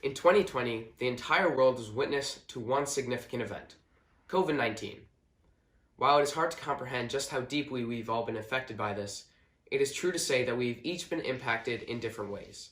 In 2020, the entire world was witness to one significant event: COVID-19. While it is hard to comprehend just how deeply we've all been affected by this, it is true to say that we've each been impacted in different ways.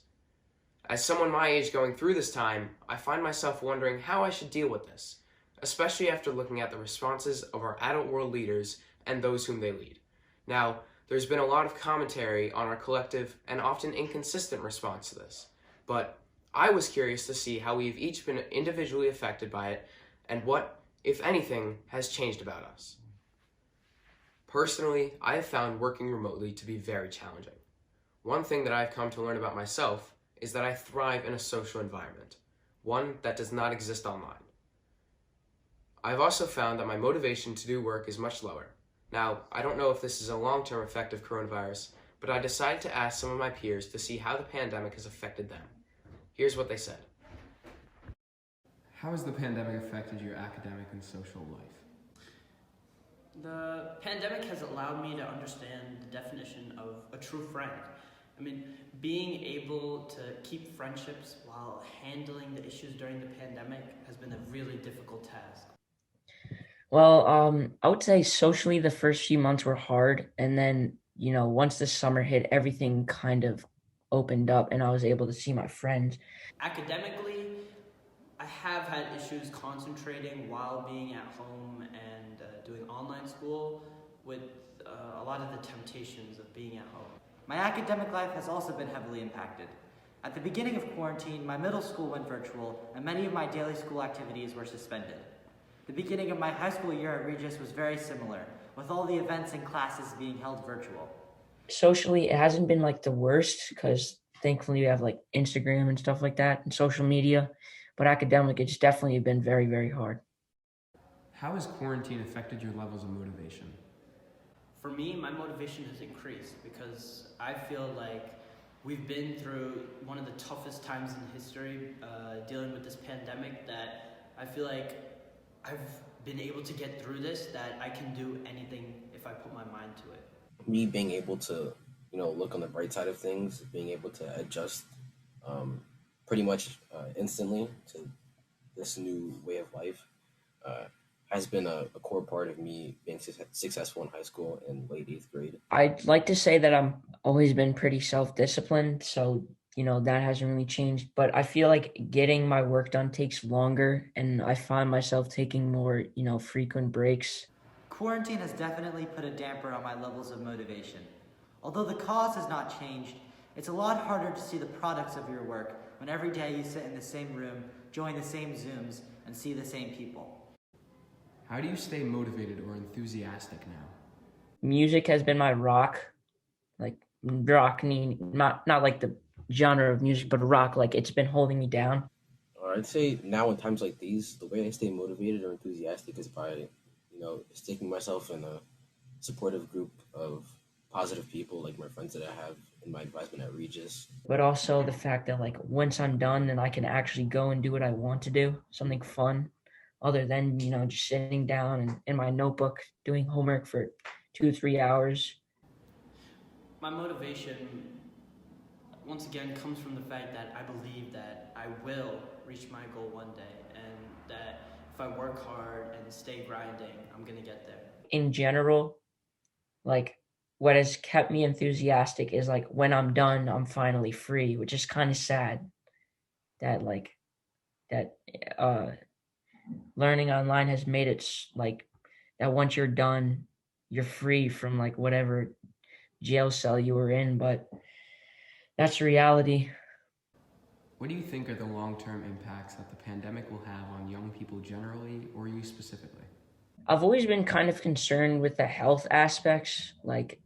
As someone my age going through this time, I find myself wondering how I should deal with this, especially after looking at the responses of our adult world leaders and those whom they lead. Now, there's been a lot of commentary on our collective and often inconsistent response to this, but I was curious to see how we've each been individually affected by it and what, if anything, has changed about us. Personally, I have found working remotely to be very challenging. One thing that I've come to learn about myself is that I thrive in a social environment, one that does not exist online. I've also found that my motivation to do work is much lower. Now, I don't know if this is a long-term effect of coronavirus, but I decided to ask some of my peers to see how the pandemic has affected them. Here's what they said. How has the pandemic affected your academic and social life? The pandemic has allowed me to understand the definition of a true friend. Being able to keep friendships while handling the issues during the pandemic has been a really difficult task. Well, I would say socially the first few months were hard, and then, once the summer hit, everything kind of opened up and I was able to see my friends. Academically, I have had issues concentrating while being at home and doing online school with a lot of the temptations of being at home. My academic life has also been heavily impacted. At the beginning of quarantine, my middle school went virtual and many of my daily school activities were suspended. The beginning of my high school year at Regis was very similar, with all the events and classes being held virtual. Socially, it hasn't been like the worst because thankfully we have like Instagram and stuff like that and social media, but academic, it's definitely been very, very hard. How has quarantine affected your levels of motivation? For me, my motivation has increased because I feel like we've been through one of the toughest times in history dealing with this pandemic, that I feel like I've been able to get through this, that I can do anything if I put my mind to it. Me being able to, look on the bright side of things, being able to adjust pretty much instantly to this new way of life has been a core part of me being successful in high school in late 8th grade. I'd like to say that I'm always been pretty self-disciplined, so that hasn't really changed, but I feel like getting my work done takes longer and I find myself taking more, frequent breaks. Quarantine has definitely put a damper on my levels of motivation. Although the cause has not changed, it's a lot harder to see the products of your work when every day you sit in the same room, join the same Zooms, and see the same people. How do you stay motivated or enthusiastic now? Music has been my rock, like rock, not like the genre of music, but rock, like it's been holding me down. I'd say now in times like these, the way I stay motivated or enthusiastic is by, sticking myself in a supportive group of positive people like my friends that I have in my advisement at Regis. But also the fact that like once I'm done, then I can actually go and do what I want to do, something fun, other than, just sitting down and in my notebook doing homework for 2 or 3 hours. My motivation, once again, comes from the fact that I believe that I will reach my goal one day, and that if I work hard and stay grinding, I'm gonna get there. In general, like what has kept me enthusiastic is like when I'm done, I'm finally free, which is kind of sad that that uh learning online has made it like that once you're done, you're free from like whatever jail cell you were in, but that's reality. What do you think are the long-term impacts that the pandemic will have on young people generally, or you specifically? I've always been kind of concerned with the health aspects, like,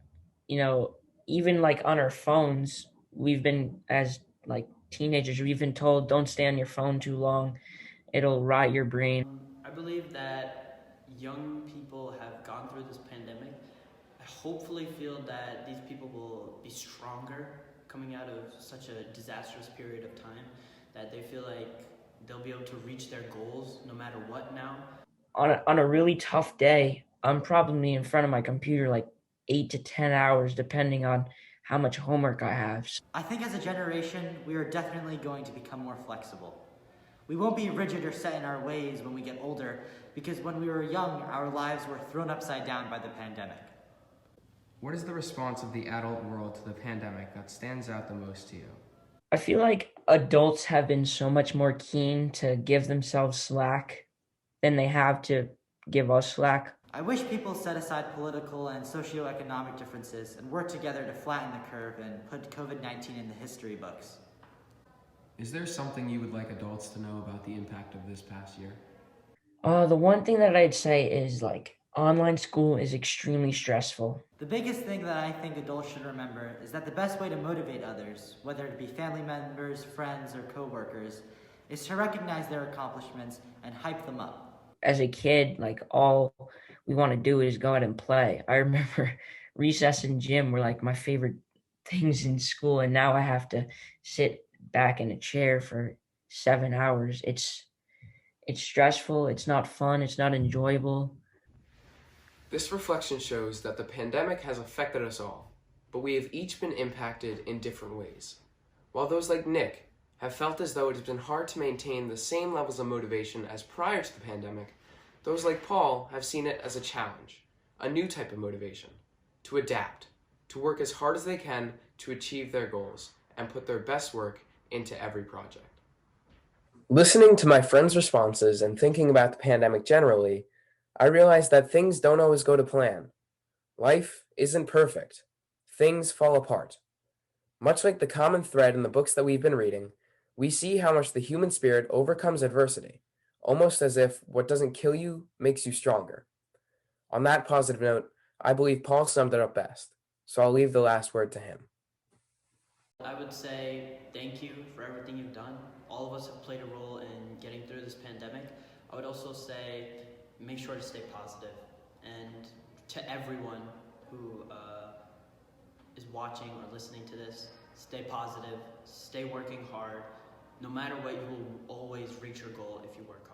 you know, even like on our phones, we've been as like teenagers, we've been told don't stay on your phone too long. It'll rot your brain. I believe that young people have gone through this pandemic. I hopefully feel that these people will be stronger coming out of such a disastrous period of time, that they feel like they'll be able to reach their goals no matter what now. On a really tough day, I'm probably in front of my computer like 8 to 10 hours, depending on how much homework I have. I think as a generation, we are definitely going to become more flexible. We won't be rigid or set in our ways when we get older, because when we were young, our lives were thrown upside down by the pandemic. What is the response of the adult world to the pandemic that stands out the most to you? I feel like adults have been so much more keen to give themselves slack than they have to give us slack. I wish people set aside political and socioeconomic differences and work together to flatten the curve and put COVID-19 in the history books. Is there something you would like adults to know about the impact of this past year? The one thing that I'd say is like online school is extremely stressful. The biggest thing that I think adults should remember is that the best way to motivate others, whether it be family members, friends, or coworkers, is to recognize their accomplishments and hype them up. As a kid, like all we want to do is go out and play. I remember recess and gym were like my favorite things in school, and now I have to sit back in a chair for 7 hours. It's stressful, it's not fun, it's not enjoyable. This reflection shows that the pandemic has affected us all, but we have each been impacted in different ways. While those like Nick have felt as though it has been hard to maintain the same levels of motivation as prior to the pandemic, those like Paul have seen it as a challenge, a new type of motivation, to adapt, to work as hard as they can to achieve their goals, and put their best work into every project. Listening to my friends' responses and thinking about the pandemic generally, I realized that things don't always go to plan. Life isn't perfect. Things fall apart. Much like the common thread in the books that we've been reading, we see how much the human spirit overcomes adversity, almost as if what doesn't kill you makes you stronger. On that positive note, I believe Paul summed it up best, so I'll leave the last word to him. I would say thank you for everything you've done. All of us have played a role in getting through this pandemic. I would also say make sure to stay positive. And to everyone who is watching or listening to this, stay positive, stay working hard. No matter what, you will always reach your goal if you work hard.